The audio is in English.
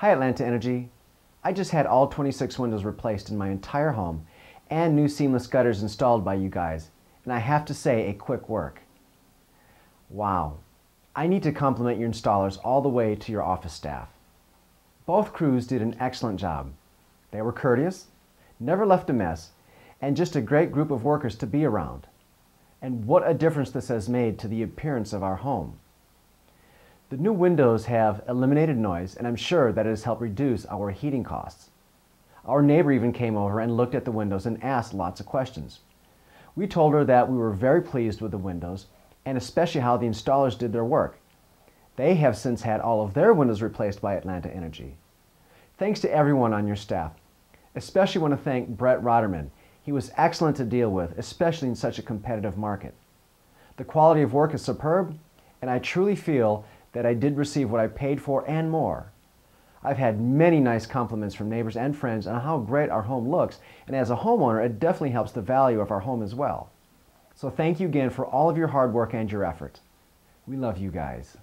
Hi Atlanta Energy. I just had all 26 windows replaced in my entire home and new seamless gutters installed by you guys, and I have to say, a quick work. Wow. I need to compliment your installers all the way to your office staff. Both crews did an excellent job. They were courteous, never left a mess, and just a great group of workers to be around. And what a difference this has made to the appearance of our home. The new windows have eliminated noise, and I'm sure that it has helped reduce our heating costs. Our neighbor even came over and looked at the windows and asked lots of questions. We told her that we were very pleased with the windows, and especially how the installers did their work. They have since had all of their windows replaced by Atlanta Energy. Thanks to everyone on your staff. Especially want to thank Brett Rotterman. He was excellent to deal with, especially in such a competitive market. The quality of work is superb, and I truly feel that I did receive what I paid for and more. I've had many nice compliments from neighbors and friends on how great our home looks, and as a homeowner, it definitely helps the value of our home as well. So thank you again for all of your hard work and your effort. We love you guys.